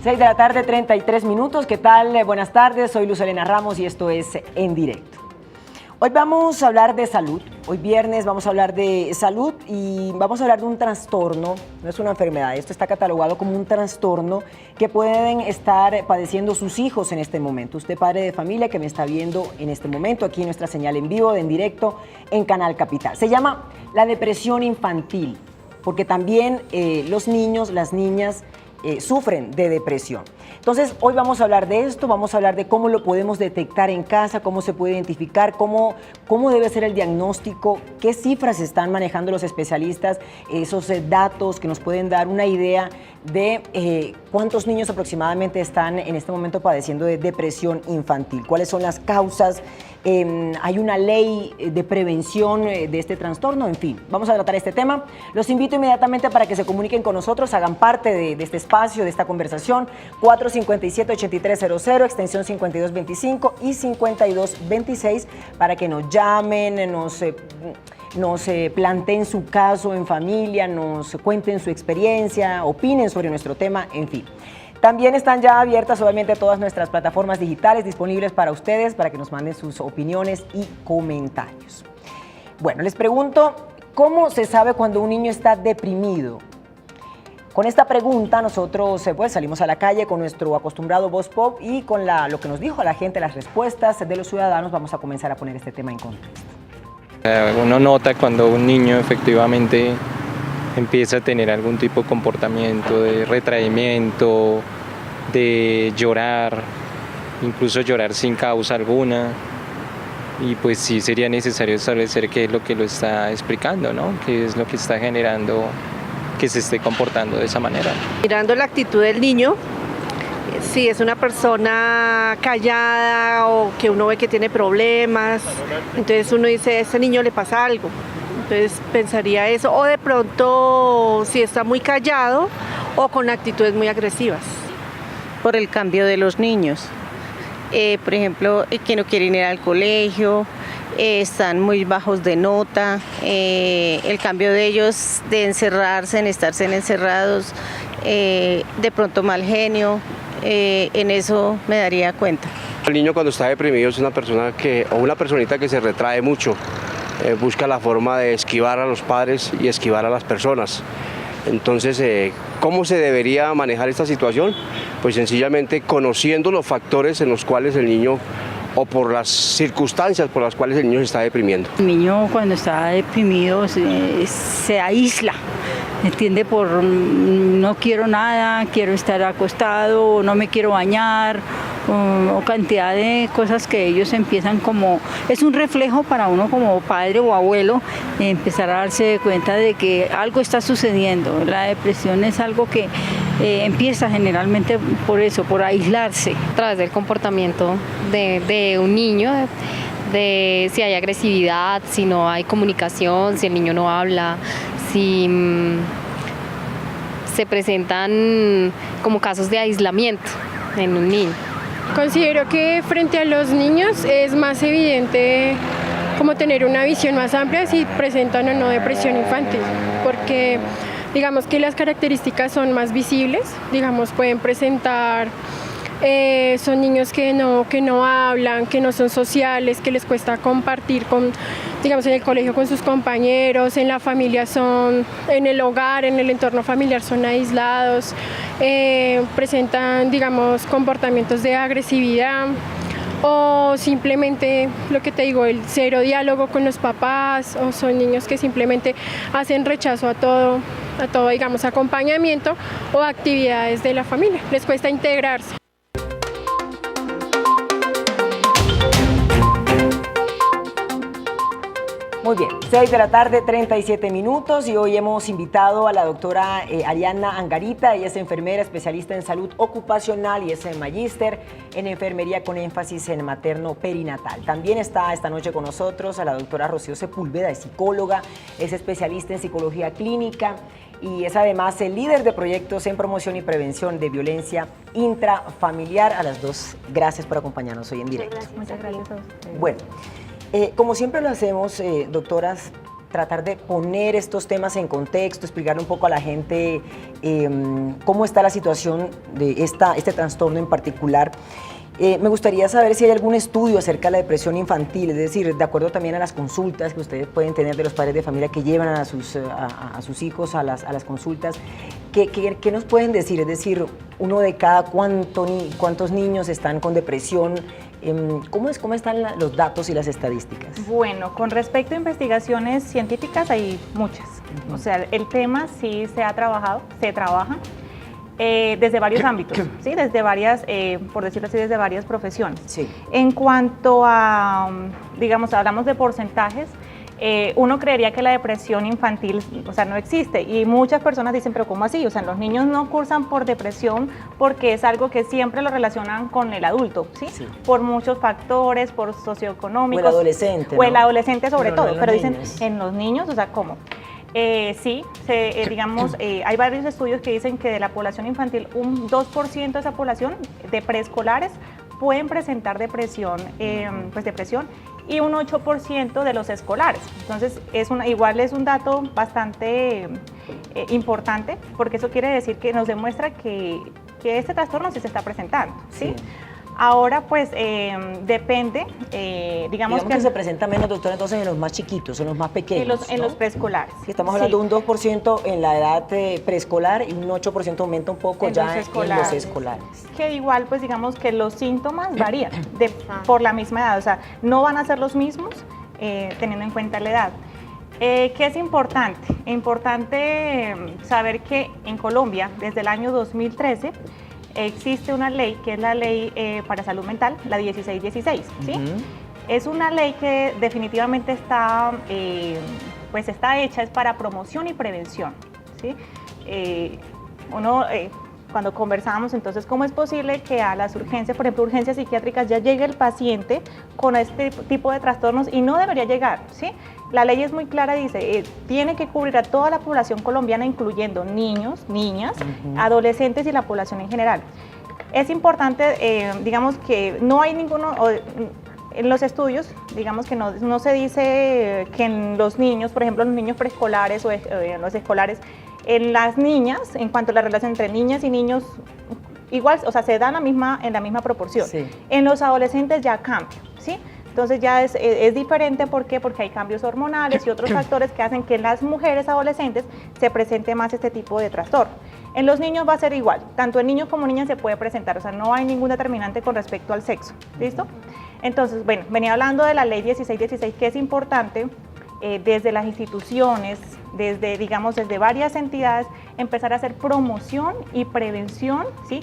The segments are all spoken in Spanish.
6 de la tarde, 33 minutos. ¿Qué tal? Buenas tardes, soy Luz Elena Ramos y esto es En Directo. Hoy vamos a hablar de salud. Hoy viernes vamos a hablar de salud y vamos a hablar de un trastorno, no es una enfermedad, esto está catalogado como un trastorno que pueden estar padeciendo sus hijos en este momento. Usted, padre de familia que me está viendo en este momento, aquí en nuestra señal en vivo, en directo, en Canal Capital. Se llama la depresión infantil, porque también los niños, las niñas, sufren de depresión. Entonces, hoy vamos a hablar de esto, vamos a hablar de cómo lo podemos detectar en casa, cómo se puede identificar, cómo debe ser el diagnóstico, qué cifras están manejando los especialistas, esos datos que nos pueden dar una idea de cuántos niños aproximadamente están en este momento padeciendo de depresión infantil, cuáles son las causas. Hay una ley de prevención de este trastorno, en fin, vamos a tratar este tema. Los invito inmediatamente para que se comuniquen con nosotros, hagan parte de este espacio, de esta conversación, 457-8300, extensión 5225 y 5226, para que nos llamen, nos planteen su caso en familia, nos cuenten su experiencia, opinen sobre nuestro tema, en fin. También están ya abiertas obviamente todas nuestras plataformas digitales disponibles para ustedes, para que nos manden sus opiniones y comentarios. Bueno, les pregunto, ¿cómo se sabe cuando un niño está deprimido? Con esta pregunta nosotros pues, salimos a la calle con nuestro acostumbrado voz pop y con lo que nos dijo la gente, las respuestas de los ciudadanos, vamos a comenzar a poner este tema en contexto. Uno nota cuando un niño efectivamente empieza a tener algún tipo de comportamiento de retraimiento, de llorar, incluso llorar sin causa alguna, y pues sí sería necesario establecer qué es lo que lo está explicando, ¿no? Qué es lo que está generando que se esté comportando de esa manera. Mirando la actitud del niño, si es una persona callada o que uno ve que tiene problemas, entonces uno dice, a este niño le pasa algo. Entonces pensaría eso, o de pronto si está muy callado o con actitudes muy agresivas. Por el cambio de los niños, por ejemplo, que no quieren ir al colegio, están muy bajos de nota, el cambio de ellos de encerrarse, en estarse encerrados, de pronto mal genio, en eso me daría cuenta. El niño cuando está deprimido es una persona o una personita que se retrae mucho. Busca la forma de esquivar a los padres y esquivar a las personas. Entonces, ¿cómo se debería manejar esta situación? Pues sencillamente conociendo los factores en los cuales el niño o por las circunstancias por las cuales el niño se está deprimiendo. El niño cuando está deprimido se aísla, ¿entiende? Por no quiero nada, quiero estar acostado, no me quiero bañar, o cantidad de cosas que ellos empiezan como, es un reflejo para uno como padre o abuelo, empezar a darse cuenta de que algo está sucediendo. La depresión es algo que empieza generalmente por eso, por aislarse. A través del comportamiento de un niño, de si hay agresividad, si no hay comunicación, si el niño no habla, si se presentan como casos de aislamiento en un niño. Considero que frente a los niños es más evidente como tener una visión más amplia si presentan o no depresión infantil, porque digamos que las características son más visibles, digamos pueden presentar, son niños que no hablan, que no son sociales, que les cuesta compartir digamos en el colegio con sus compañeros, en la familia en el hogar, en el entorno familiar son aislados, presentan digamos comportamientos de agresividad o simplemente lo que te digo, el cero diálogo con los papás, o son niños que simplemente hacen rechazo a todo digamos acompañamiento o actividades de la familia, les cuesta integrarse. Muy bien, 6 de la tarde, 37 minutos y hoy hemos invitado a la doctora Ariana Angarita. Ella es enfermera especialista en salud ocupacional y es magíster en enfermería con énfasis en materno perinatal. También está esta noche con nosotros a la doctora Rocío Sepúlveda, es psicóloga, es especialista en psicología clínica y es además el líder de proyectos en promoción y prevención de violencia intrafamiliar. A las dos, gracias por acompañarnos hoy en directo. Muchas gracias a ustedes. Bueno. Como siempre lo hacemos, doctoras, tratar de poner estos temas en contexto, explicarle un poco a la gente cómo está la situación de este trastorno en particular. Me gustaría saber si hay algún estudio acerca de la depresión infantil, es decir, de acuerdo también a las consultas que ustedes pueden tener de los padres de familia que llevan a sus hijos a las consultas. ¿Qué nos pueden decir? Es decir, uno de cada cuántos niños están con depresión. ¿Cómo están los datos y las estadísticas? Bueno, con respecto a investigaciones científicas hay muchas. O sea, el tema sí se trabaja desde varios ámbitos, ¿sí? Desde varias, por decirlo así, desde varias profesiones. Sí. En cuanto a, digamos, hablamos de porcentajes, uno creería que la depresión infantil, o sea, no existe, y muchas personas dicen, pero ¿cómo así? O sea, los niños no cursan por depresión porque es algo que siempre lo relacionan con el adulto, ¿sí? Sí. Por muchos factores, por socioeconómicos. O el adolescente, O el ¿no? adolescente sobre Pero no todo, en pero los dicen, niños. en los niños, o sea, ¿cómo? Sí, digamos, hay varios estudios que dicen que de la población infantil, un 2% de esa población de preescolares pueden presentar depresión, depresión, y un 8% de los escolares. Entonces, igual es un dato bastante importante, porque eso quiere decir que nos demuestra que este trastorno sí se está presentando, ¿sí? Sí. Ahora, pues, depende, digamos que se presenta menos, doctora, entonces en los más chiquitos, en los más pequeños, en los preescolares. Sí, estamos hablando de un 2% en la edad preescolar y un 8% aumenta un poco En ya los en escolares. los escolares. Que igual, pues digamos que los síntomas varían por la misma edad, o sea, no van a ser los mismos teniendo en cuenta la edad. ¿Qué es importante? Importante saber que en Colombia, desde el año 2013, existe una ley que es la ley para salud mental, la 1616, ¿sí? Es una ley que definitivamente está hecha es para promoción y prevención, ¿sí? Cuando conversábamos, entonces, ¿cómo es posible que a las urgencias, por ejemplo, urgencias psiquiátricas, ya llegue el paciente con este tipo de trastornos y no debería llegar, ¿sí? La ley es muy clara, dice, tiene que cubrir a toda la población colombiana, incluyendo niños, niñas, adolescentes y la población en general. Es importante, digamos que no hay ninguno, en los estudios, digamos que no se dice que en los niños, por ejemplo, en los niños preescolares o en los escolares, en las niñas, en cuanto a la relación entre niñas y niños, igual, o sea, se da en la misma proporción. Sí. En los adolescentes ya cambia, ¿sí? Entonces ya es diferente, ¿por qué? Porque hay cambios hormonales y otros factores que hacen que en las mujeres adolescentes se presente más este tipo de trastorno. En los niños va a ser igual, tanto en niños como niñas se puede presentar, o sea, no hay ningún determinante con respecto al sexo, ¿listo? Entonces, bueno, venía hablando de la ley 1616, que es importante desde las instituciones, desde varias entidades, empezar a hacer promoción y prevención, ¿sí?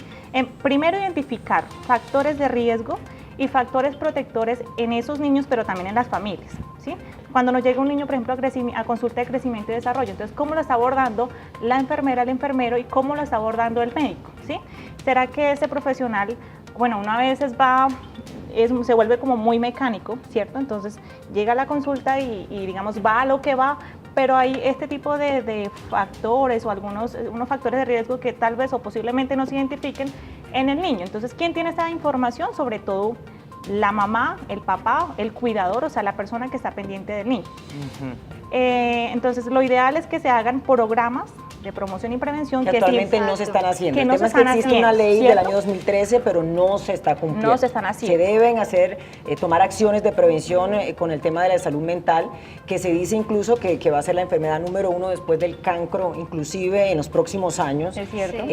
Primero identificar factores de riesgo y factores protectores en esos niños, pero también en las familias, ¿sí? Cuando nos llega un niño, por ejemplo, a consulta de crecimiento y desarrollo, entonces, ¿cómo lo está abordando la enfermera, el enfermero y cómo lo está abordando el médico, ¿sí? ¿Será que ese profesional, bueno, una vez se vuelve como muy mecánico, ¿cierto? Entonces, llega a la consulta y digamos, va a lo que va, pero hay este tipo de factores o unos factores de riesgo que tal vez o posiblemente no se identifiquen en el niño. Entonces, ¿quién tiene esta información? Sobre todo la mamá, el papá, el cuidador, o sea, la persona que está pendiente del niño. Entonces, lo ideal es que se hagan programas de promoción y prevención que actualmente no se están haciendo. Que el no tema se están es que existe haciendo, una ley ¿cierto? del año 2013, pero no se está cumpliendo. No se están haciendo. Se deben hacer, tomar acciones de prevención con el tema de la salud mental, que se dice incluso que va a ser la enfermedad número 1 después del cancro, inclusive en los próximos años. Es cierto.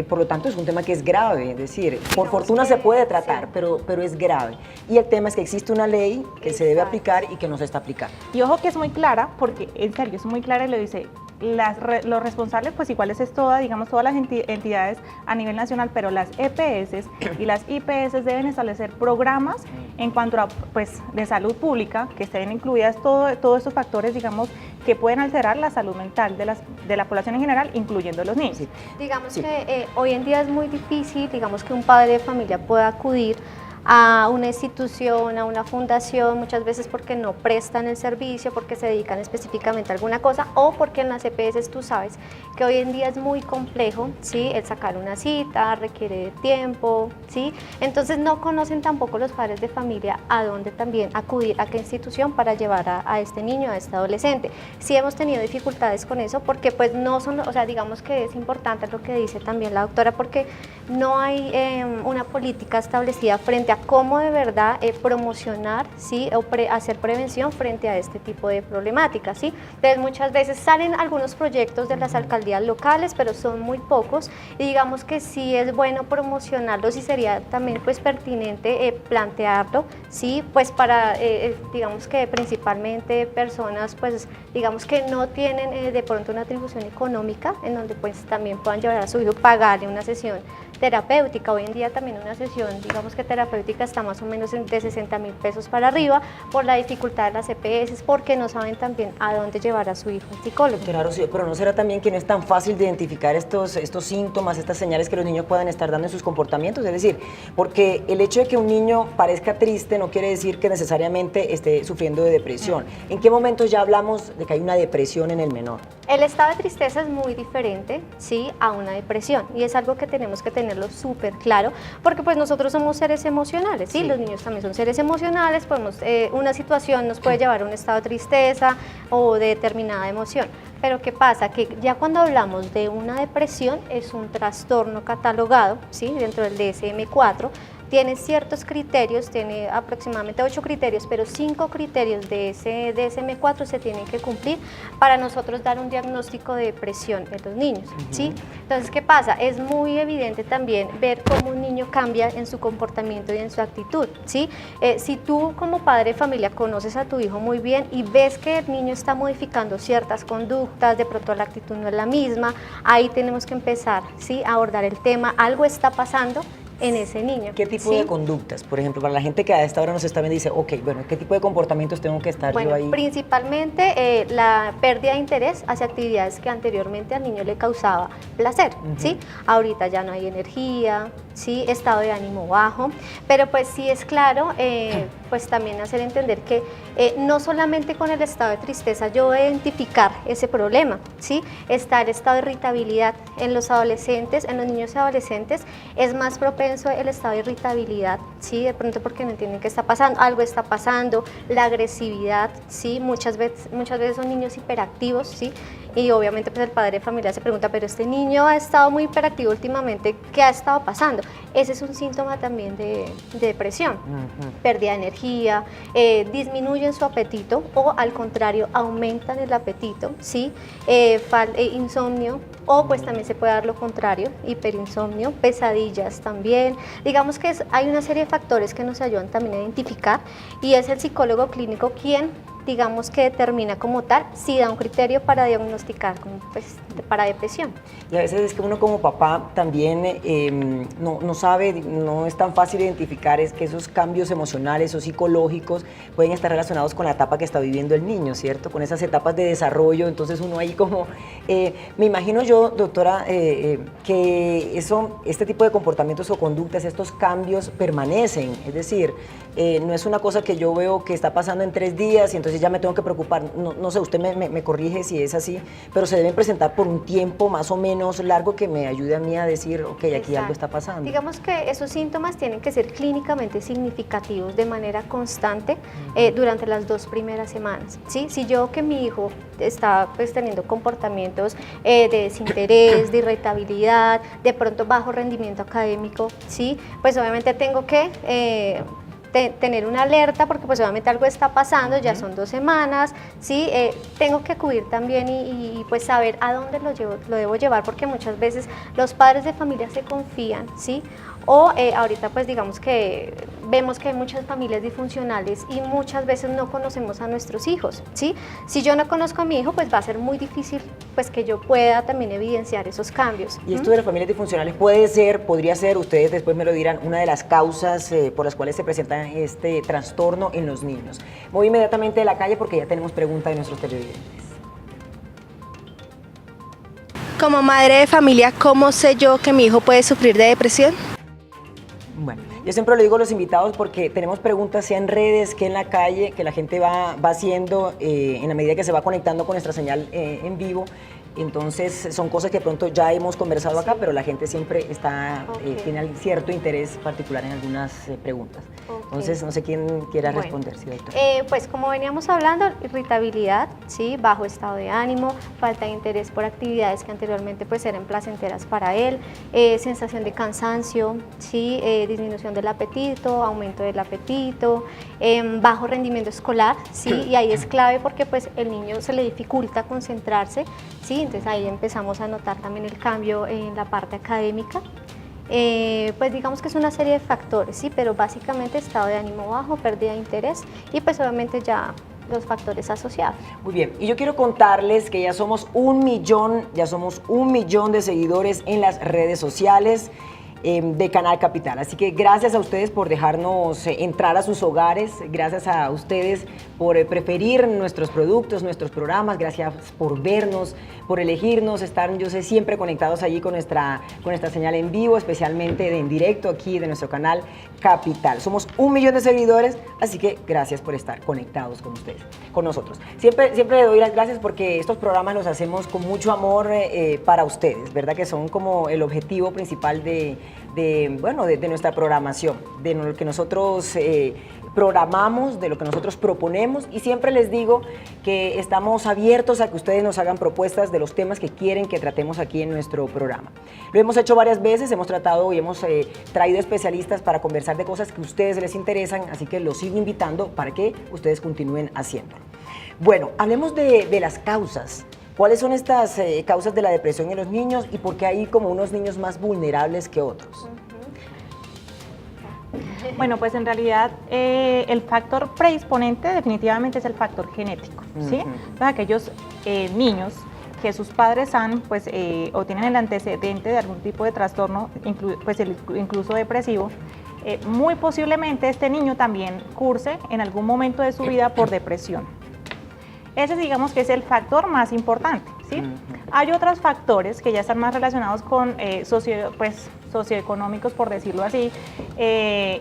Por lo tanto, es un tema que es grave, es decir, por fortuna se puede tratar, sí, pero es grave. Y el tema es que existe una ley que se debe aplicar y que no se está aplicando. Y ojo que es muy clara, porque en serio es muy clara y lo dice, los responsables, pues igual es todas las entidades a nivel nacional, pero las EPS y las IPS deben establecer programas en cuanto a, pues, de salud pública, que estén incluidas todos estos factores, digamos, que pueden alterar la salud mental de la población en general, incluyendo los niños. Sí. Digamos que hoy en día es muy difícil, digamos, que un padre de familia pueda acudir a una institución, a una fundación, muchas veces porque no prestan el servicio, porque se dedican específicamente a alguna cosa o porque en las EPS tú sabes que hoy en día es muy complejo, ¿sí? El sacar una cita requiere de tiempo, ¿sí? Entonces no conocen tampoco los padres de familia a dónde también acudir, a qué institución para llevar a este niño, a este adolescente. Sí hemos tenido dificultades con eso porque pues no son, o sea, digamos que es importante lo que dice también la doctora porque no hay una política establecida frente a cómo de verdad promocionar, ¿sí? O hacer prevención frente a este tipo de problemáticas, ¿sí? Entonces muchas veces salen algunos proyectos de las alcaldías locales, pero son muy pocos y digamos que sí es bueno promocionarlos y sería también pues pertinente plantearlo, ¿sí? Pues para, digamos que principalmente personas pues digamos que no tienen de pronto una atribución económica en donde pues también puedan llevar a su hijo, pagarle una sesión terapéutica. Hoy en día también una sesión, digamos que terapéutica está más o menos de 60.000 pesos para arriba por la dificultad de las EPS, porque no saben también a dónde llevar a su hijo al psicólogo. Claro, sí, pero ¿no será también que no es tan fácil de identificar estos síntomas, estas señales que los niños puedan estar dando en sus comportamientos? Es decir, porque el hecho de que un niño parezca triste no quiere decir que necesariamente esté sufriendo de depresión. ¿En qué momentos ya hablamos de que hay una depresión en el menor? El estado de tristeza es muy diferente, ¿sí? A una depresión y es algo que tenemos que tenerlo súper claro porque pues nosotros somos seres emocionales, ¿sí? Los niños también son seres emocionales, podemos, una situación nos puede llevar a un estado de tristeza o de determinada emoción. Pero ¿qué pasa? Que ya cuando hablamos de una depresión es un trastorno catalogado, ¿sí? Dentro del DSM-4, tiene ciertos criterios, tiene aproximadamente 8 criterios, pero 5 criterios de ese DSM-4 se tienen que cumplir para nosotros dar un diagnóstico de depresión en los niños, ¿sí? Entonces, ¿qué pasa? Es muy evidente también ver cómo un niño cambia en su comportamiento y en su actitud, ¿sí? Si tú como padre de familia conoces a tu hijo muy bien y ves que el niño está modificando ciertas conductas, de pronto la actitud no es la misma, ahí tenemos que empezar, ¿sí? A abordar el tema, algo está pasando en ese niño. ¿Qué tipo de conductas? Por ejemplo, para la gente que a esta hora nos está viendo y dice, ok, bueno, ¿qué tipo de comportamientos tengo que estar yo ahí? Principalmente la pérdida de interés hacia actividades que anteriormente al niño le causaba placer, ¿sí? Ahorita ya no hay energía, ¿sí? Estado de ánimo bajo, pero pues sí es claro, pues también hacer entender que no solamente con el estado de tristeza yo voy a identificar ese problema, ¿sí? Está el estado de irritabilidad en los adolescentes, en los niños y adolescentes, es más propenso el estado de irritabilidad, ¿sí? De pronto porque no entienden qué está pasando, algo está pasando, la agresividad, ¿sí? Muchas veces son niños hiperactivos, ¿sí? Y obviamente pues el padre de familia se pregunta, pero este niño ha estado muy hiperactivo últimamente, ¿qué ha estado pasando? Ese es un síntoma también de depresión, pérdida de energía, disminuyen su apetito o al contrario aumentan el apetito, ¿sí? Insomnio o pues también se puede dar lo contrario, hiperinsomnio, pesadillas también. Digamos que hay una serie de factores que nos ayudan también a identificar y es el psicólogo clínico quien digamos que determina como tal si da un criterio para diagnosticar pues, para depresión. Y a veces es que uno como papá también no sabe, no es tan fácil identificar es que esos cambios emocionales o psicológicos pueden estar relacionados con la etapa que está viviendo el niño, ¿cierto? Con esas etapas de desarrollo, entonces uno ahí como, me imagino yo, doctora, que este tipo de comportamientos o conductas, estos cambios permanecen, es decir, no es una cosa que yo veo que está pasando en 3 días y entonces ya me tengo que preocupar, no sé, usted me corrige si es así, pero se deben presentar por un tiempo más o menos largo que me ayude a mí a decir, ok, aquí algo está pasando. Digamos que esos síntomas tienen que ser clínicamente significativos de manera constante durante las 2 primeras semanas, ¿sí? Si yo que mi hijo está pues teniendo comportamientos de desinterés, de irritabilidad, de pronto bajo rendimiento académico, ¿sí? Pues obviamente tengo que tener una alerta porque pues obviamente algo está pasando, ya son 2 semanas, ¿sí? Tengo que acudir también y pues saber a dónde lo debo llevar porque muchas veces los padres de familia se confían, ¿sí? O ahorita pues digamos que vemos que hay muchas familias disfuncionales y muchas veces no conocemos a nuestros hijos, ¿sí? Si yo no conozco a mi hijo pues va a ser muy difícil pues que yo pueda también evidenciar esos cambios. Y esto de las familias disfuncionales podría ser, ustedes después me lo dirán, una de las causas por las cuales se presenta este trastorno en los niños. Voy inmediatamente de la calle porque ya tenemos preguntas de nuestros televidentes. Como madre de familia, ¿cómo sé yo que mi hijo puede sufrir de depresión? Bueno, Yo siempre lo digo a los invitados porque tenemos preguntas sea en redes que en la calle, que la gente va haciendo en la medida que se va conectando con nuestra señal en vivo. Entonces son cosas que de pronto ya hemos conversado acá, pero la gente siempre tiene cierto interés particular en algunas preguntas. Entonces no sé quién quiera responder, sí, doctora. Pues como veníamos hablando, irritabilidad, ¿sí? Bajo estado de ánimo, falta de interés por actividades que anteriormente pues eran placenteras para él, sensación de cansancio, ¿sí? Disminución del apetito, aumento del apetito, bajo rendimiento escolar, ¿sí? Y ahí es clave porque pues el niño se le dificulta concentrarse, ¿sí? Entonces ahí empezamos a notar también el cambio en la parte académica. Pues digamos que es una serie de factores, ¿sí? Pero básicamente estado de ánimo bajo, pérdida de interés y pues obviamente ya los factores asociados. Muy bien, y yo quiero contarles que ya somos 1 millón de seguidores en las redes sociales de Canal Capital. Así que gracias a ustedes por dejarnos entrar a sus hogares, gracias a ustedes por preferir nuestros productos, nuestros programas, gracias por vernos, por elegirnos, estar, yo sé, siempre conectados allí con nuestra señal en vivo, especialmente en directo aquí de nuestro canal Capital. Somos 1 millón de seguidores, así que gracias por estar conectados con ustedes, con nosotros. Siempre le doy las gracias porque estos programas los hacemos con mucho amor para ustedes, ¿verdad? Que son como el objetivo principal de nuestra programación, de lo que nosotros programamos, de lo que nosotros proponemos, y siempre les digo que estamos abiertos a que ustedes nos hagan propuestas de los temas que quieren que tratemos aquí en nuestro programa. Lo hemos hecho varias veces, hemos tratado y hemos traído especialistas para conversar de cosas que a ustedes les interesan, así que los sigo invitando para que ustedes continúen haciéndolo. Bueno, hablemos de las causas. ¿Cuáles son estas causas de la depresión en los niños y por qué hay como unos niños más vulnerables que otros? Bueno, pues en realidad el factor predisponente definitivamente es el factor genético, ¿sí? Entonces, aquellos niños que sus padres han, pues, o tienen el antecedente de algún tipo de trastorno, incluso depresivo, muy posiblemente este niño también curse en algún momento de su vida por depresión. Ese digamos que es el factor más importante, ¿sí? Hay otros factores que ya están más relacionados con socioeconómicos, por decirlo así,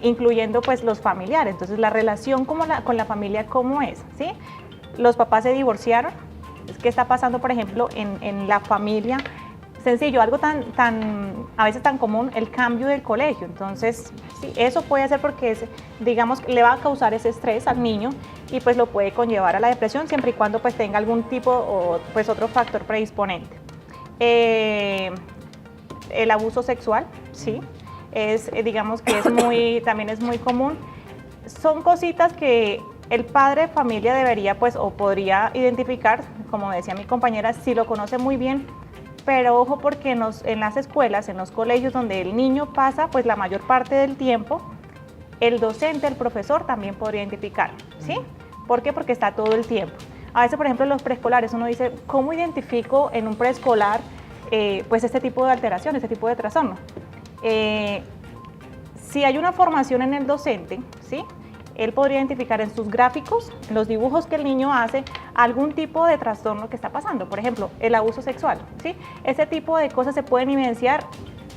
incluyendo pues los familiares. Entonces la relación con la familia, ¿cómo es? ¿Sí? Los papás se divorciaron. ¿Qué está pasando, por ejemplo, en la familia? Sencillo, algo a veces tan común, el cambio del colegio. Entonces, sí, eso puede ser porque, digamos, le va a causar ese estrés al niño y pues lo puede conllevar a la depresión siempre y cuando pues tenga algún tipo o pues otro factor predisponente. El abuso sexual, sí, digamos que también es muy común. Son cositas que el padre de familia debería pues o podría identificar, como decía mi compañera, si lo conoce muy bien. Pero ojo porque en las escuelas, en los colegios donde el niño pasa pues la mayor parte del tiempo, el docente, el profesor también podría identificar, ¿sí? ¿Por qué? Porque está todo el tiempo. A veces, por ejemplo, en los preescolares uno dice, ¿cómo identifico en un preescolar pues este tipo de alteración, este tipo de trastorno? Si hay una formación en el docente, ¿sí? Él podría identificar en sus gráficos, en los dibujos que el niño hace, algún tipo de trastorno que está pasando. Por ejemplo, el abuso sexual, ¿sí? Ese tipo de cosas se pueden evidenciar.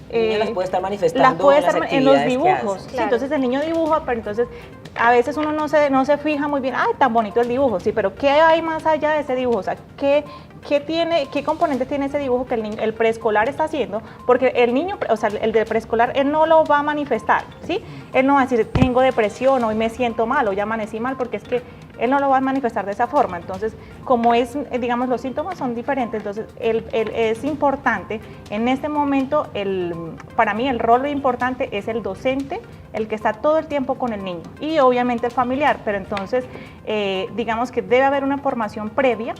El niño las puede estar manifestando las puede estar en los dibujos. Claro. ¿Sí? Entonces el niño dibuja, pero entonces a veces uno no se fija muy bien, ¡ay, tan bonito el dibujo! Sí, pero ¿qué hay más allá de ese dibujo? O sea, ¿qué componentes tiene ese dibujo que el preescolar está haciendo? Porque el niño, o sea, el de preescolar, él no lo va a manifestar, ¿sí? Él no va a decir, tengo depresión, hoy me siento mal, o ya amanecí mal, porque es que él no lo va a manifestar de esa forma. Entonces, como digamos, los síntomas son diferentes, entonces es importante, en este momento, para mí el rol importante es el docente, el que está todo el tiempo con el niño, y obviamente el familiar, pero entonces, digamos que debe haber una formación previa,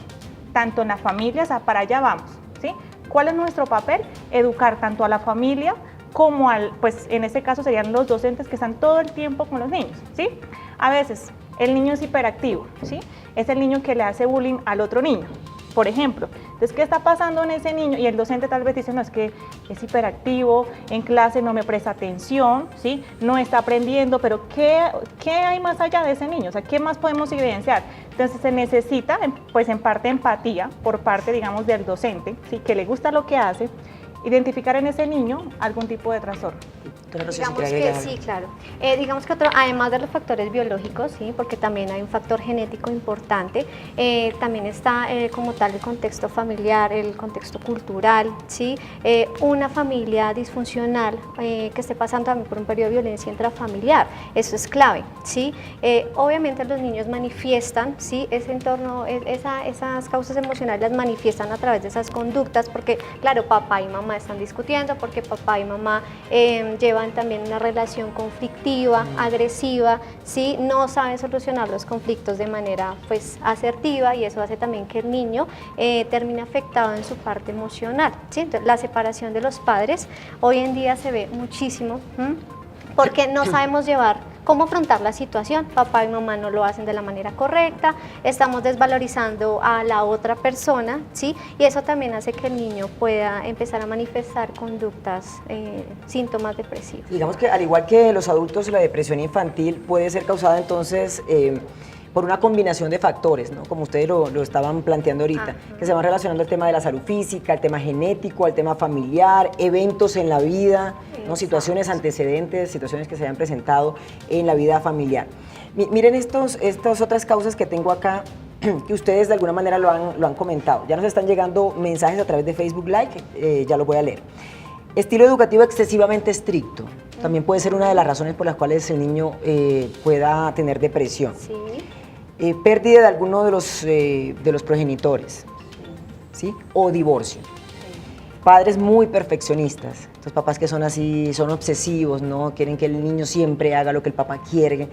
tanto en las familias, para allá vamos, ¿sí? ¿Cuál es nuestro papel? Educar tanto a la familia como pues en este caso serían los docentes que están todo el tiempo con los niños, ¿sí? A veces el niño es hiperactivo, ¿sí? Es el niño que le hace bullying al otro niño, por ejemplo. Entonces, ¿qué está pasando en ese niño? Y el docente tal vez dice, no, es que es hiperactivo, en clase no me presta atención, ¿sí? No está aprendiendo, pero ¿qué hay más allá de ese niño? O sea, ¿qué más podemos evidenciar? Entonces, se necesita, pues en parte, empatía por parte, digamos, del docente, ¿sí? Que le gusta lo que hace, identificar en ese niño algún tipo de trastorno. Doctora Rocío, Digamos si quiere que agregar sí, claro. Digamos que además de los factores biológicos, ¿sí? Porque también hay un factor genético importante, también está como tal el contexto familiar, el contexto cultural, ¿sí? Una familia disfuncional que esté pasando también por un periodo de violencia intrafamiliar, eso es clave, ¿sí? Obviamente los niños manifiestan, ¿sí? Ese entorno, esas causas emocionales las manifiestan a través de esas conductas, porque claro, papá y mamá están discutiendo, porque papá y mamá llevan también una relación conflictiva, agresiva, ¿sí? No saben solucionar los conflictos de manera pues asertiva, y eso hace también que el niño termine afectado en su parte emocional, ¿sí? Entonces, la separación de los padres hoy en día se ve muchísimo, porque no sabemos cómo afrontar la situación. Papá y mamá no lo hacen de la manera correcta, estamos desvalorizando a la otra persona, ¿sí? Y eso también hace que el niño pueda empezar a manifestar conductas, síntomas depresivos. Digamos que al igual que los adultos, la depresión infantil puede ser causada entonces por una combinación de factores, ¿no? Como ustedes lo estaban planteando ahorita, que se van relacionando el tema de la salud física, el tema genético, el tema familiar, eventos en la vida, ¿no? Situaciones antecedentes, situaciones que se hayan presentado en la vida familiar. Miren estas otras causas que tengo acá, que ustedes de alguna manera lo han comentado. Ya nos están llegando mensajes a través de Facebook Live, ya los voy a leer. Estilo educativo excesivamente estricto también puede ser una de las razones por las cuales el niño pueda tener depresión. Sí. Pérdida de alguno de los progenitores, ¿sí? O divorcio. Padres muy perfeccionistas, estos papás que son así, son obsesivos, ¿no? Quieren que el niño siempre haga lo que el papá quiere.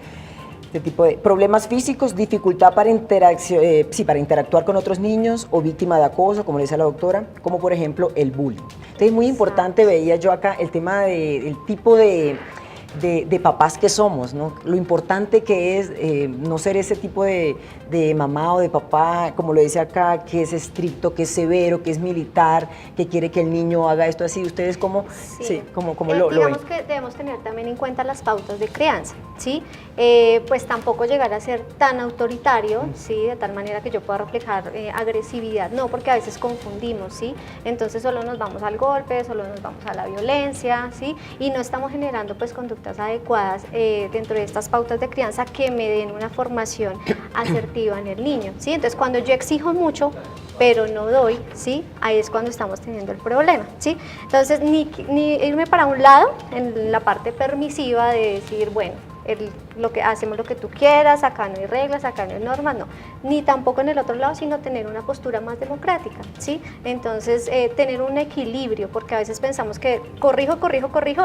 Este tipo de problemas físicos, dificultad para interactuar con otros niños, o víctima de acoso, como le dice la doctora, como por ejemplo el bullying. Entonces, muy importante, veía yo acá el tema del tipo de papás que somos, ¿no? Lo importante que es no ser ese tipo de mamá o de papá, como lo dice acá, que es estricto, que es severo, que es militar, que quiere que el niño haga esto así. ¿Ustedes cómo, cómo lo ven? Digamos que debemos tener también en cuenta las pautas de crianza, ¿sí? Pues tampoco llegar a ser tan autoritario, ¿sí? De tal manera que yo pueda reflejar agresividad, no, porque a veces confundimos, ¿sí? Entonces solo nos vamos al golpe, solo nos vamos a la violencia, ¿sí? Y no estamos generando pues conductas adecuadas dentro de estas pautas de crianza que me den una formación asertiva en el niño, ¿sí? Entonces cuando yo exijo mucho pero no doy, ¿sí? Ahí es cuando estamos teniendo el problema, ¿sí? Entonces ni irme para un lado en la parte permisiva de decir, bueno, hacemos lo que tú quieras, acá no hay reglas, acá no hay normas, no, ni tampoco en el otro lado, sino tener una postura más democrática, ¿sí? Entonces, tener un equilibrio, porque a veces pensamos que corrijo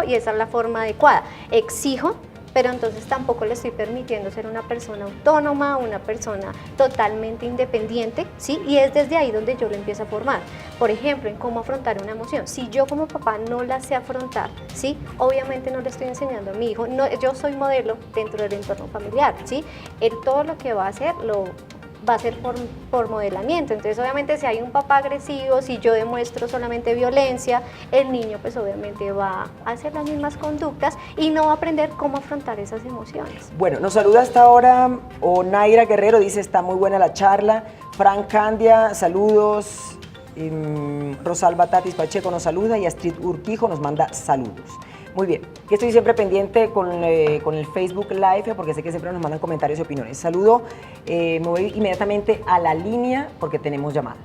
y esa es la forma adecuada, exijo, pero entonces tampoco le estoy permitiendo ser una persona autónoma, una persona totalmente independiente, ¿sí? Y es desde ahí donde yo lo empiezo a formar. Por ejemplo, en cómo afrontar una emoción. Si yo como papá no la sé afrontar, ¿sí? Obviamente no le estoy enseñando a mi hijo, no, yo soy modelo dentro del entorno familiar, ¿sí? Él todo lo que va a hacer, va a ser por modelamiento. Entonces obviamente si hay un papá agresivo, si yo demuestro solamente violencia, el niño pues obviamente va a hacer las mismas conductas y no va a aprender cómo afrontar esas emociones. Bueno, nos saluda hasta ahora Onaira Guerrero, dice está muy buena la charla. Frank Candia, saludos. Rosalba Tatis Pacheco nos saluda y Astrid Urquijo nos manda saludos. Muy bien, que estoy siempre pendiente con el Facebook Live porque sé que siempre nos mandan comentarios y opiniones. Saludo, me voy inmediatamente a la línea porque tenemos llamada.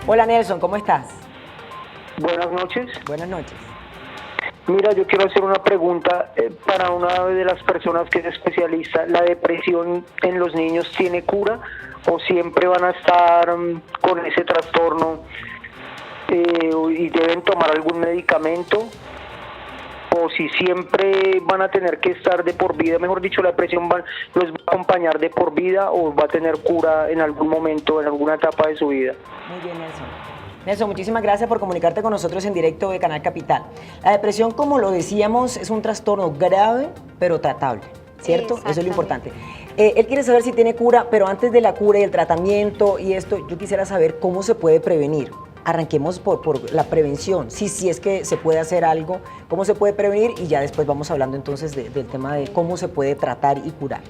Hola Nelson, ¿cómo estás? Buenas noches. Buenas noches. Mira, yo quiero hacer una pregunta para una de las personas que es especialista. ¿La depresión en los niños tiene cura o siempre van a estar con ese trastorno y deben tomar algún medicamento? O si siempre van a tener que estar de por vida, mejor dicho, la depresión los va a acompañar de por vida o va a tener cura en algún momento, en alguna etapa de su vida. Muy bien, Nelson. Nelson, muchísimas gracias por comunicarte con nosotros en directo de Canal Capital. La depresión, como lo decíamos, es un trastorno grave, pero tratable, ¿cierto? Eso es lo importante. Él quiere saber si tiene cura, pero antes de la cura y el tratamiento y esto, yo quisiera saber cómo se puede prevenir. Arranquemos por la prevención, si es que se puede hacer algo, cómo se puede prevenir y ya después vamos hablando entonces del tema de cómo se puede tratar y curar.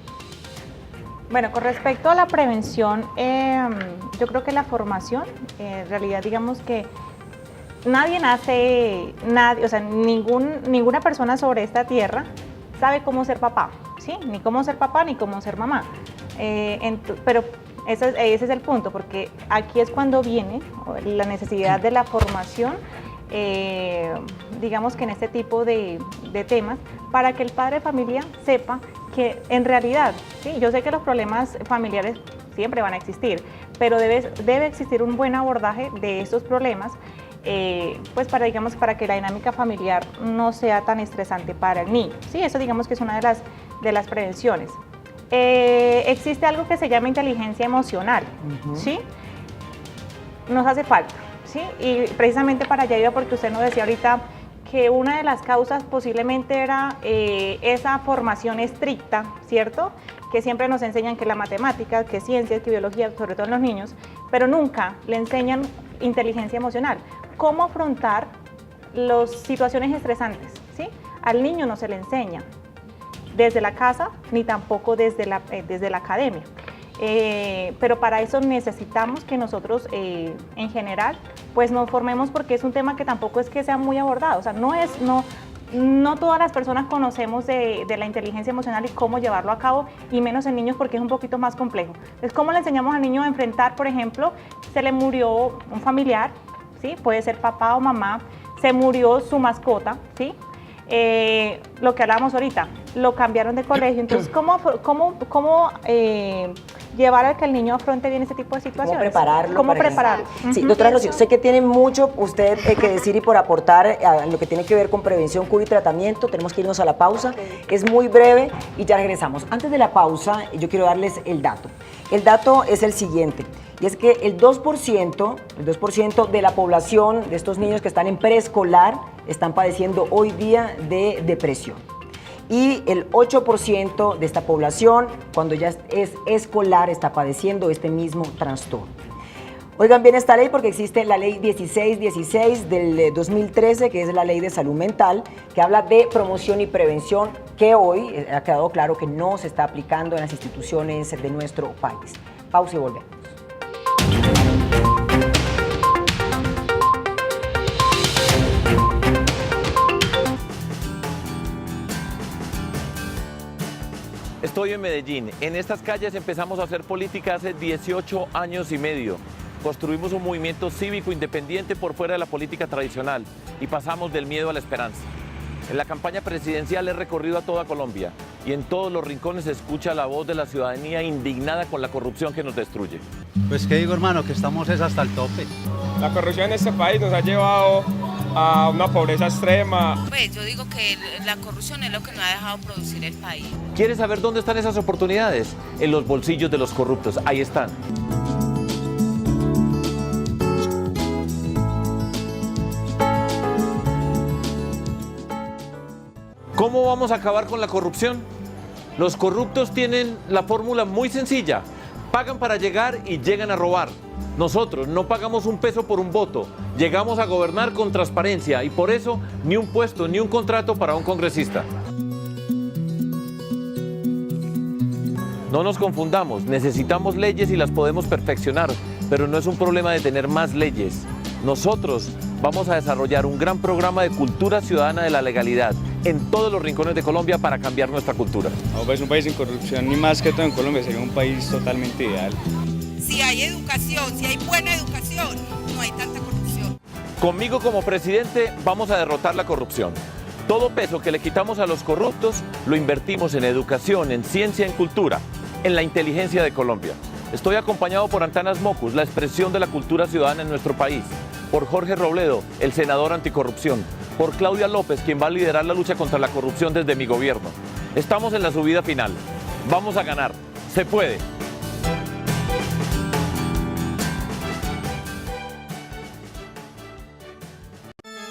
Bueno, con respecto a la prevención, yo creo que la formación, en realidad digamos que nadie nace, o sea, ninguna persona sobre esta tierra sabe cómo ser papá, ¿sí? Ni cómo ser papá ni cómo ser mamá. Pero ese es el punto, porque aquí es cuando viene la necesidad de la formación, digamos que en este tipo de temas, para que el padre de familia sepa que en realidad, sí, yo sé que los problemas familiares siempre van a existir, pero debe existir un buen abordaje de estos problemas, pues para que la dinámica familiar no sea tan estresante para el niño. Sí, eso digamos que es una de las prevenciones. Existe algo que se llama inteligencia emocional, ¿sí? Nos hace falta, ¿sí? Y precisamente para allá iba, porque usted nos decía ahorita que una de las causas posiblemente era esa formación estricta, ¿cierto? Que siempre nos enseñan que la matemática, que ciencias, que biología, sobre todo en los niños, pero nunca le enseñan inteligencia emocional. Cómo afrontar las situaciones estresantes, ¿sí? Al niño no se le enseña desde la casa ni tampoco desde la academia. Pero para eso necesitamos que nosotros en general pues nos formemos, porque es un tema que tampoco es que sea muy abordado, o sea, no todas las personas conocemos de la inteligencia emocional y cómo llevarlo a cabo, y menos en niños, porque es un poquito más complejo. Entonces, ¿cómo le enseñamos al niño a enfrentar, por ejemplo, se le murió un familiar, ¿sí? Puede ser papá o mamá, se murió su mascota, ¿sí? Lo que hablábamos ahorita, lo cambiaron de colegio, entonces, ¿cómo llevar a que el niño afronte bien ese tipo de situaciones? ¿Cómo prepararlo? Sí, doctora Rocío, sé que tiene mucho usted que decir y por aportar a lo que tiene que ver con prevención, cura y tratamiento. Tenemos que irnos a la pausa. Es muy breve y ya regresamos. Antes de la pausa, yo quiero darles el dato. El dato es el siguiente, y es que el 2% de la población de estos niños que están en preescolar están padeciendo hoy día de depresión. Y el 8% de esta población, cuando ya es escolar, está padeciendo este mismo trastorno. Oigan bien esta ley, porque existe la ley 1616 del 2013, que es la ley de salud mental, que habla de promoción y prevención, que hoy ha quedado claro que no se está aplicando en las instituciones de nuestro país. Pausa y volvemos. Estoy en Medellín. En estas calles empezamos a hacer política hace 18 años y medio. Construimos un movimiento cívico independiente por fuera de la política tradicional y pasamos del miedo a la esperanza. En la campaña presidencial he recorrido a toda Colombia y en todos los rincones se escucha la voz de la ciudadanía indignada con la corrupción que nos destruye. Pues qué digo, hermano, que estamos hasta el tope. La corrupción en este país nos ha llevado a una pobreza extrema. Pues yo digo que la corrupción es lo que no ha dejado producir el país. ¿Quieres saber dónde están esas oportunidades? En los bolsillos de los corruptos, ahí están. ¿Cómo vamos a acabar con la corrupción? Los corruptos tienen la fórmula muy sencilla. Pagan para llegar y llegan a robar. Nosotros no pagamos un peso por un voto. Llegamos a gobernar con transparencia y por eso ni un puesto ni un contrato para un congresista. No nos confundamos, necesitamos leyes y las podemos perfeccionar, pero no es un problema de tener más leyes. Nosotros vamos a desarrollar un gran programa de cultura ciudadana de la legalidad en todos los rincones de Colombia para cambiar nuestra cultura. No, pues un país sin corrupción, ni más que todo en Colombia, sería un país totalmente ideal. Si hay educación, si hay buena educación, no hay tanta corrupción. Conmigo como presidente vamos a derrotar la corrupción. Todo peso que le quitamos a los corruptos lo invertimos en educación, en ciencia, en cultura, en la inteligencia de Colombia. Estoy acompañado por Antanas Mocus, la expresión de la cultura ciudadana en nuestro país, por Jorge Robledo, el senador anticorrupción, por Claudia López, quien va a liderar la lucha contra la corrupción desde mi gobierno. Estamos en la subida final. Vamos a ganar. Se puede.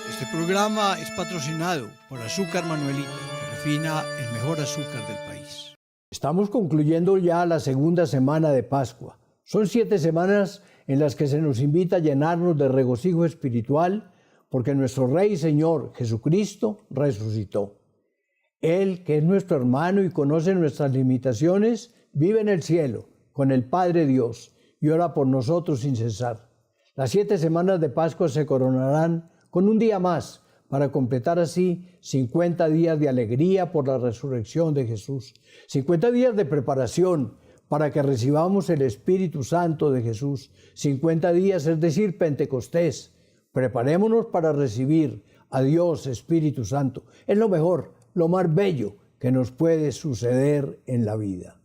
Este programa es patrocinado por Azúcar Manuelita, que refina el mejor azúcar del país. Estamos concluyendo ya la segunda semana de Pascua. Son 7 semanas en las que se nos invita a llenarnos de regocijo espiritual porque nuestro Rey y Señor Jesucristo resucitó. Él, que es nuestro hermano y conoce nuestras limitaciones, vive en el cielo con el Padre Dios y ora por nosotros sin cesar. Las 7 semanas de Pascua se coronarán con un día más para completar así 50 días de alegría por la resurrección de Jesús, 50 días de preparación para que recibamos el Espíritu Santo de Jesús, 50 días, es decir, Pentecostés. Preparémonos para recibir a Dios Espíritu Santo. Es lo mejor, lo más bello que nos puede suceder en la vida.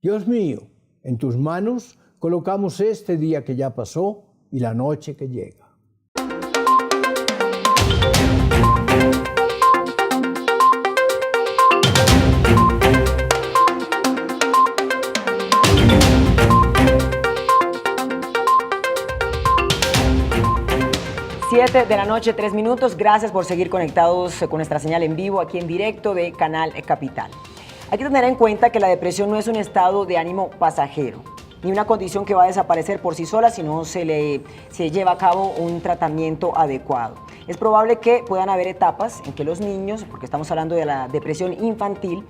Dios mío, en tus manos colocamos este día que ya pasó y la noche que llega. Siete de la noche, 3 minutos. Gracias por seguir conectados con nuestra señal en vivo aquí en directo de Canal Capital. Hay que tener en cuenta que la depresión no es un estado de ánimo pasajero, ni una condición que va a desaparecer por sí sola si no se lleva a cabo un tratamiento adecuado. Es probable que puedan haber etapas en que los niños, porque estamos hablando de la depresión infantil,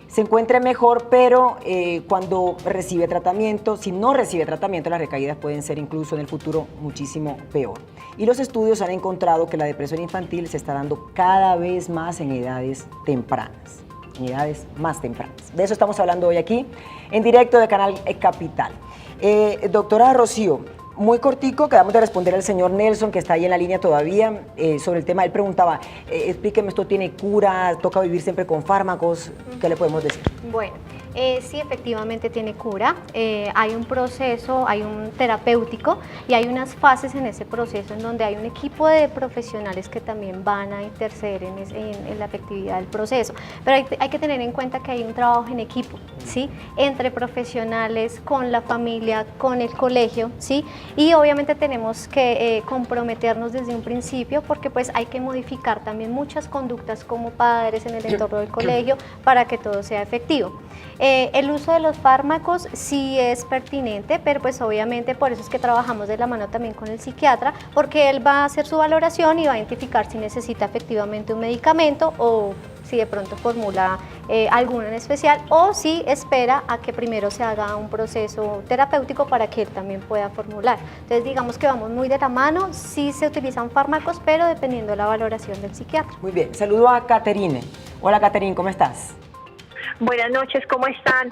se encuentre mejor, pero cuando recibe tratamiento, si no recibe tratamiento, las recaídas pueden ser incluso en el futuro muchísimo peor. Y los estudios han encontrado que la depresión infantil se está dando cada vez más en edades tempranas. En edades más tempranas. De eso estamos hablando hoy aquí, en directo de Canal Capital. Doctora Rocío, muy cortico, acabamos de responder al señor Nelson, que está ahí en la línea todavía, sobre el tema. Él preguntaba, explíqueme, ¿esto tiene cura? ¿Toca vivir siempre con fármacos? ¿Qué le podemos decir? Bueno, sí, efectivamente tiene cura. Hay un proceso, hay un terapéutico y hay unas fases en ese proceso en donde hay un equipo de profesionales que también van a interceder en la efectividad del proceso. Pero hay que tener en cuenta que hay un trabajo en equipo, ¿sí? Entre profesionales, con la familia, con el colegio, ¿sí? Y obviamente tenemos que comprometernos desde un principio, porque pues hay que modificar también muchas conductas como padres en el entorno del colegio para que todo sea efectivo. El uso de los fármacos sí es pertinente, pero pues obviamente por eso es que trabajamos de la mano también con el psiquiatra, porque él va a hacer su valoración y va a identificar si necesita efectivamente un medicamento o si de pronto formula alguno en especial, o si espera a que primero se haga un proceso terapéutico para que él también pueda formular. Entonces digamos que vamos muy de la mano, sí se utilizan fármacos, pero dependiendo de la valoración del psiquiatra. Muy bien, saludo a Caterine. Hola Caterine, ¿cómo estás? Buenas noches, ¿cómo están?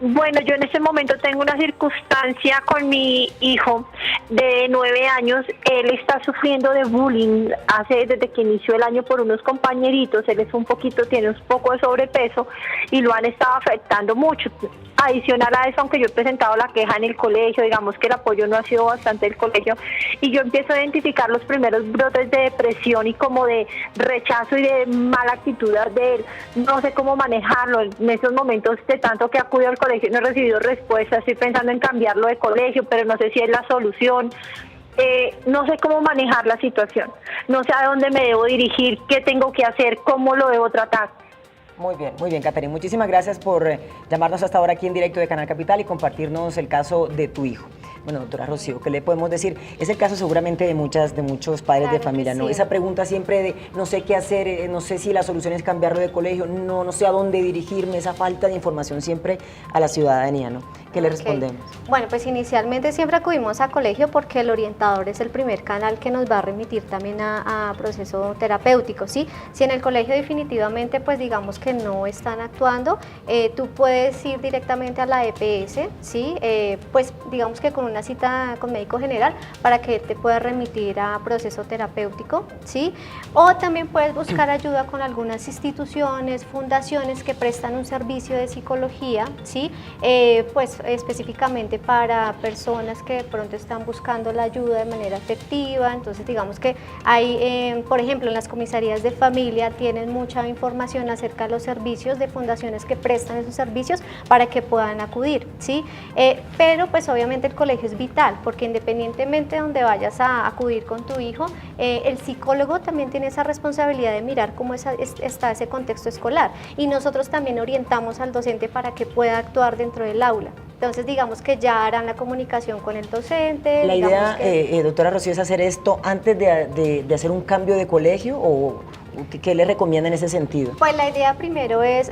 Bueno, yo en este momento tengo una circunstancia con mi hijo de 9 años. Él está sufriendo de bullying desde que inició el año por unos compañeritos. Él tiene un poco de sobrepeso y lo han estado afectando mucho. Adicional a eso, aunque yo he presentado la queja en el colegio, digamos que el apoyo no ha sido bastante del colegio, y yo empiezo a identificar los primeros brotes de depresión y como de rechazo y de mala actitud de él. No sé cómo manejarlo en esos momentos. De tanto que acudo al colegio no he recibido respuesta. Estoy pensando en cambiarlo de colegio, pero no sé si es la solución. No sé cómo manejar la situación, no sé a dónde me debo dirigir, qué tengo que hacer, cómo lo debo tratar. Muy bien, Caterine. Muchísimas gracias por llamarnos hasta ahora aquí en directo de Canal Capital y compartirnos el caso de tu hijo. Bueno, doctora Rocío, ¿qué le podemos decir? Es el caso seguramente de muchos padres de familia, ¿no? Sí. Esa pregunta siempre de no sé qué hacer, no sé si la solución es cambiarlo de colegio, no sé a dónde dirigirme, esa falta de información siempre a la ciudadanía, ¿no? ¿Qué le respondemos? Bueno, pues inicialmente siempre acudimos a colegio porque el orientador es el primer canal que nos va a remitir también a proceso terapéutico, ¿sí? Si en el colegio definitivamente, pues digamos que no están actuando, tú puedes ir directamente a la EPS, ¿sí? Pues digamos que con una cita con médico general para que te pueda remitir a proceso terapéutico, ¿sí? O también puedes buscar ayuda con algunas instituciones, fundaciones que prestan un servicio de psicología, ¿sí? Pues específicamente para personas que de pronto están buscando la ayuda de manera efectiva. Entonces digamos que hay, por ejemplo, en las comisarías de familia tienen mucha información acerca de los servicios de fundaciones que prestan esos servicios para que puedan acudir, ¿sí? Pero pues obviamente el colegio es vital, porque independientemente de donde vayas a acudir con tu hijo, el psicólogo también tiene esa responsabilidad de mirar cómo está ese contexto escolar, y nosotros también orientamos al docente para que pueda actuar dentro del aula. Entonces digamos que ya harán la comunicación con el docente. La idea, doctora Rocío, es hacer esto antes de hacer un cambio de colegio, o ¿Qué le recomienda en ese sentido? Pues la idea primero es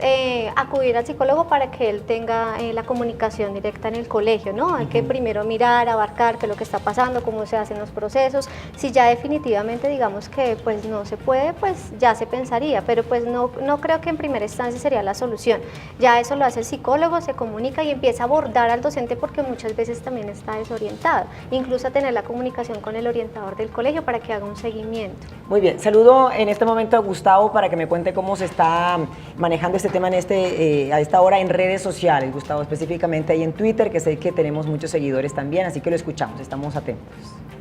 acudir al psicólogo para que él tenga la comunicación directa en el colegio, ¿no? Hay que primero mirar, abarcar qué es lo que está pasando, cómo se hacen los procesos. Si ya definitivamente digamos que pues no se puede, pues ya se pensaría, pero pues no creo que en primera instancia sería la solución. Ya eso lo hace el psicólogo, se comunica y empieza a abordar al docente porque muchas veces también está desorientado, incluso a tener la comunicación con el orientador del colegio para que haga un seguimiento. Muy bien, saludo en este momento a Gustavo para que me cuente cómo se está manejando este tema a esta hora en redes sociales, Gustavo, específicamente ahí en Twitter, que sé que tenemos muchos seguidores también, así que lo escuchamos, estamos atentos.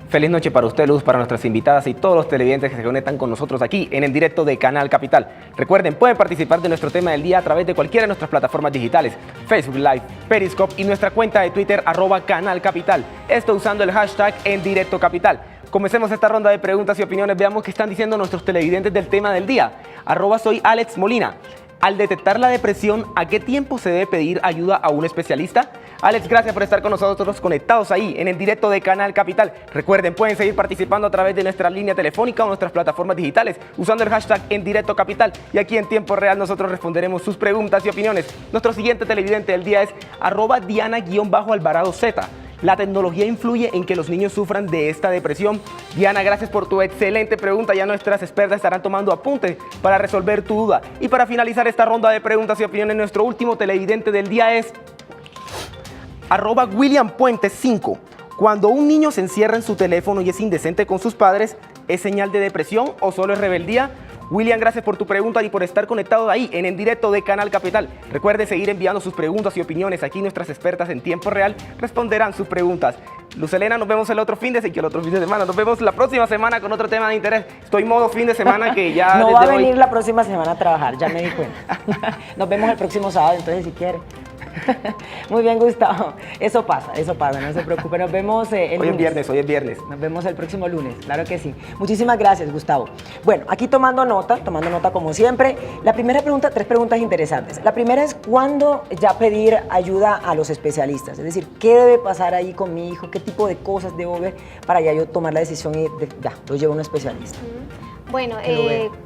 Feliz noche para usted, Luz, para nuestras invitadas y todos los televidentes que se conectan con nosotros aquí en el directo de Canal Capital. Recuerden, pueden participar de nuestro tema del día a través de cualquiera de nuestras plataformas digitales, Facebook Live, Periscope y nuestra cuenta de Twitter @canalcapital. Esto usando el hashtag en directo capital. Comencemos esta ronda de preguntas y opiniones. Veamos qué están diciendo nuestros televidentes del tema del día. @soy Alex Molina. Al detectar la depresión, ¿a qué tiempo se debe pedir ayuda a un especialista? Alex, gracias por estar con nosotros conectados ahí en el directo de Canal Capital. Recuerden, pueden seguir participando a través de nuestra línea telefónica o nuestras plataformas digitales usando el hashtag en directo capital, y aquí en tiempo real nosotros responderemos sus preguntas y opiniones. Nuestro siguiente televidente del día es @Diana_Alvarado Z. ¿La tecnología influye en que los niños sufran de esta depresión? Diana, gracias por tu excelente pregunta. Ya nuestras expertas estarán tomando apuntes para resolver tu duda. Y para finalizar esta ronda de preguntas y opiniones, nuestro último televidente del día es @WilliamPuente5. Cuando un niño se encierra en su teléfono y es indecente con sus padres, ¿es señal de depresión o solo es rebeldía? William, gracias por tu pregunta y por estar conectado ahí en el directo de Canal Capital. Recuerde seguir enviando sus preguntas y opiniones. Aquí nuestras expertas en tiempo real responderán sus preguntas. Luz Helena, nos vemos el otro fin de semana. Nos vemos la próxima semana con otro tema de interés. Estoy modo fin de semana que ya... No va a venir la próxima semana a trabajar, ya me di cuenta. Nos vemos el próximo sábado, entonces si quiere. Muy bien, Gustavo. Eso pasa, no se preocupe. Nos vemos el lunes. Hoy es viernes. Nos vemos el próximo lunes, claro que sí. Muchísimas gracias, Gustavo. Bueno, aquí tomando nota como siempre. La primera pregunta, 3 preguntas interesantes. La primera es, ¿cuándo ya pedir ayuda a los especialistas? Es decir, ¿qué debe pasar ahí con mi hijo? ¿Qué tipo de cosas debo ver para ya yo tomar la decisión y ya, lo llevo a un especialista? Bueno,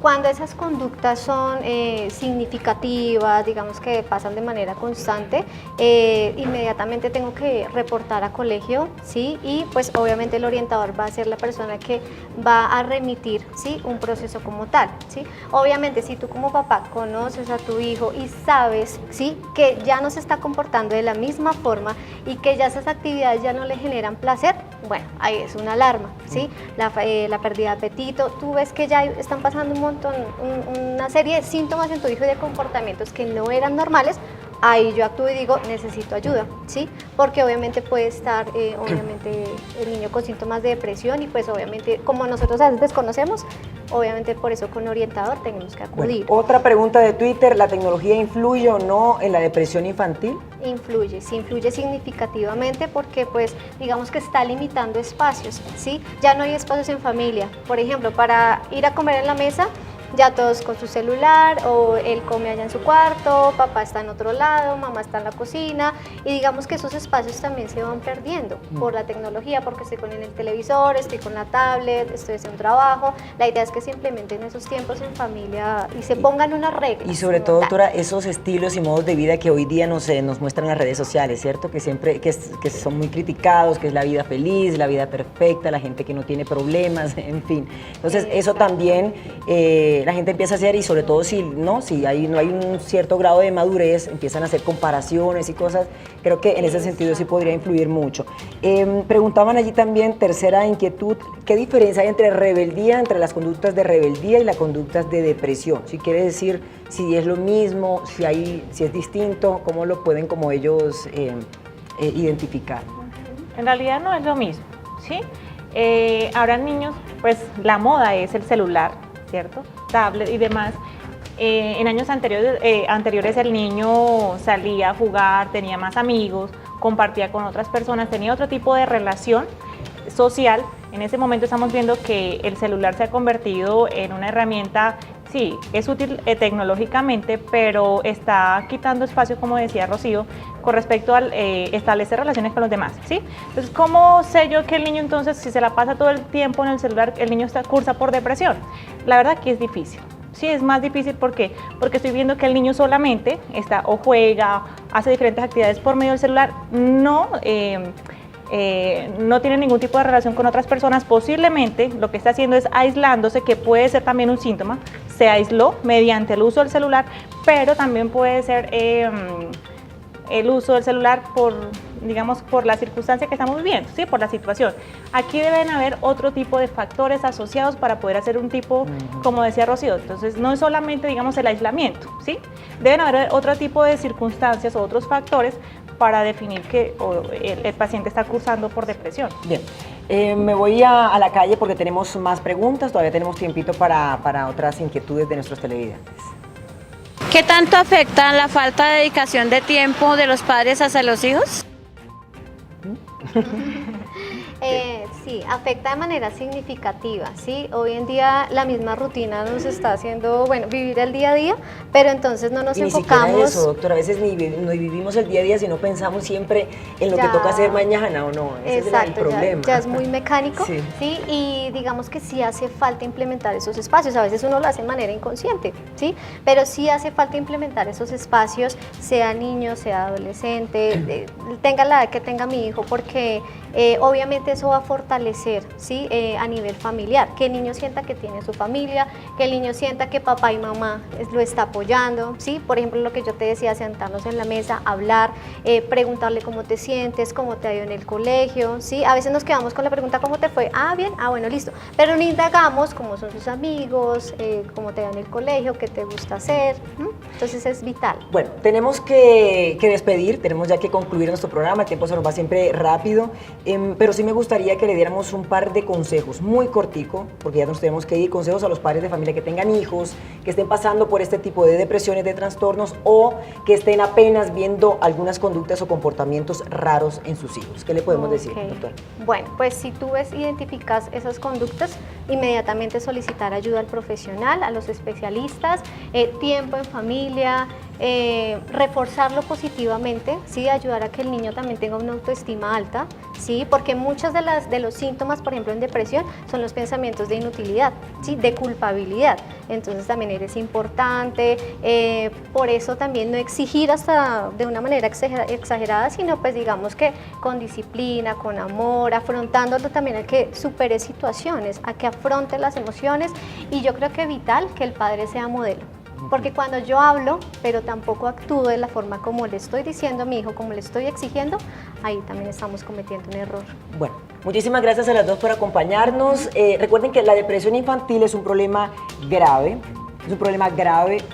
cuando esas conductas son significativas, digamos que pasan de manera constante, inmediatamente tengo que reportar a colegio, ¿sí? Y pues obviamente el orientador va a ser la persona que va a remitir, ¿sí?, un proceso como tal, ¿sí? Obviamente, si tú como papá conoces a tu hijo y sabes, ¿sí?, que ya no se está comportando de la misma forma y que ya esas actividades ya no le generan placer, bueno, ahí es una alarma, ¿sí? La pérdida de apetito, tú ves que ya están pasando una serie de síntomas en tu hijo y de comportamientos que no eran normales, ahí yo actúo y digo, necesito ayuda, ¿sí? Porque obviamente puede estar, obviamente, el niño con síntomas de depresión y pues obviamente, como nosotros a veces desconocemos, obviamente por eso con orientador tenemos que acudir. Bueno, otra pregunta de Twitter, ¿la tecnología influye o no en la depresión infantil? Influye, sí, influye significativamente porque pues digamos que está limitando espacios, ¿sí? Ya no hay espacios en familia, por ejemplo, para ir a comer en la mesa, ya todos con su celular, o él come allá en su cuarto, papá está en otro lado, mamá está en la cocina, y digamos que esos espacios también se van perdiendo por la tecnología, porque estoy con el televisor, estoy con la tablet, estoy haciendo un trabajo. La idea es que se implementen esos tiempos en familia y se pongan unas reglas. Y sobre todo, doctora, esos estilos y modos de vida que hoy día nos muestran las redes sociales, ¿cierto? Que siempre que son muy criticados, que es la vida feliz, la vida perfecta, la gente que no tiene problemas, en fin. Entonces, eso también la gente empieza a hacer, y sobre todo si no hay un cierto grado de madurez, empiezan a hacer comparaciones y cosas. Creo que en ese sentido sí podría influir mucho. Preguntaban allí también, tercera inquietud, ¿qué diferencia hay entre las conductas de rebeldía y las conductas de depresión? Si quiere decir si es lo mismo, si es distinto, ¿cómo lo pueden como ellos identificar? En realidad no es lo mismo, ¿sí? Ahora niños, pues la moda es el celular, ¿cierto? Tablet y demás. En años anteriores el niño salía a jugar, tenía más amigos, compartía con otras personas, tenía otro tipo de relación social. En ese momento estamos viendo que el celular se ha convertido en una herramienta, sí, es útil tecnológicamente, pero está quitando espacio, como decía Rocío, con respecto al establecer relaciones con los demás, ¿sí? Entonces, ¿cómo sé yo que el niño entonces, si se la pasa todo el tiempo en el celular, el niño cursa por depresión? La verdad que es difícil, Sí, es más difícil porque estoy viendo que el niño solamente está o juega, hace diferentes actividades por medio del celular, no tiene ningún tipo de relación con otras personas. Posiblemente lo que está haciendo es aislándose, que puede ser también un síntoma. Se aisló mediante el uso del celular, pero también puede ser el uso del celular por la circunstancia que estamos viviendo, ¿sí? Por la situación. Aquí deben haber otro tipo de factores asociados para poder hacer un tipo, como decía Rocío. Entonces, no es solamente, el aislamiento, ¿sí? Deben haber otro tipo de circunstancias o otros factores para definir que el paciente está cursando por depresión. Bien, me voy a la calle porque tenemos más preguntas, todavía tenemos tiempito para otras inquietudes de nuestros televidentes. ¿Qué tanto afecta la falta de dedicación de tiempo de los padres hacia los hijos? Sí, afecta de manera significativa, ¿sí? Hoy en día la misma rutina nos está haciendo, vivir el día a día, pero entonces no nos enfocamos. Ni eso, doctora, a veces ni vivimos el día a día, sino pensamos siempre en lo que toca hacer mañana o no. Ese es el problema. Ya es muy mecánico, sí. Y digamos que sí hace falta implementar esos espacios. A veces uno lo hace de manera inconsciente, ¿sí? Pero sí hace falta implementar esos espacios, sea niño, sea adolescente, tenga la edad que tenga mi hijo, porque obviamente eso va a fortalecer, ¿sí? A nivel familiar, que el niño sienta que tiene su familia, que el niño sienta que papá y mamá lo está apoyando, ¿sí? Por ejemplo, lo que yo te decía, sentarnos en la mesa, hablar, preguntarle cómo te sientes, cómo te ha ido en el colegio, ¿sí? A veces nos quedamos con la pregunta ¿cómo te fue? Ah, bien, bueno, listo, pero no indagamos cómo son sus amigos, cómo te va en el colegio, qué te gusta hacer, entonces es vital. Bueno, tenemos que despedir, tenemos ya que concluir nuestro programa, el tiempo se nos va siempre rápido, pero sí me gustaría que le diéramos un par de consejos, muy cortico, porque ya nos tenemos que ir, consejos a los padres de familia que tengan hijos, que estén pasando por este tipo de depresiones, de trastornos, o que estén apenas viendo algunas conductas o comportamientos raros en sus hijos. ¿Qué le podemos decir, doctora? Bueno, pues si tú identificas esas conductas, inmediatamente solicitar ayuda al profesional, a los especialistas, tiempo en familia, reforzarlo positivamente, ¿sí? Ayudar a que el niño también tenga una autoestima alta, ¿sí? Porque muchos de los síntomas, por ejemplo, en depresión, son los pensamientos de inutilidad, ¿sí? De culpabilidad. Entonces también eres importante, por eso también no exigir hasta de una manera exagerada, sino pues digamos que con disciplina, con amor, afrontándolo también a que supere situaciones, a que afronte las emociones, y yo creo que vital que el padre sea modelo. Porque cuando yo hablo, pero tampoco actúo de la forma como le estoy diciendo a mi hijo, como le estoy exigiendo, ahí también estamos cometiendo un error. Bueno, muchísimas gracias a las dos por acompañarnos. Recuerden que la depresión infantil es un problema grave,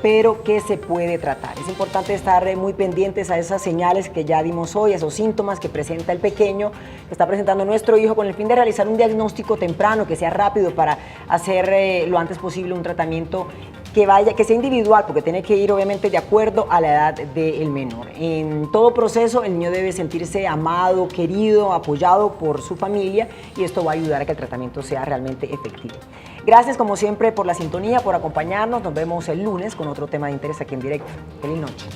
pero que se puede tratar. Es importante estar muy pendientes a esas señales que ya dimos hoy, esos síntomas que presenta el pequeño, que está presentando nuestro hijo, con el fin de realizar un diagnóstico temprano, que sea rápido, para hacer lo antes posible un tratamiento que sea individual, porque tiene que ir obviamente de acuerdo a la edad del menor. En todo proceso el niño debe sentirse amado, querido, apoyado por su familia, y esto va a ayudar a que el tratamiento sea realmente efectivo. Gracias como siempre por la sintonía, por acompañarnos. Nos vemos el lunes con otro tema de interés aquí en directo. Feliz noche.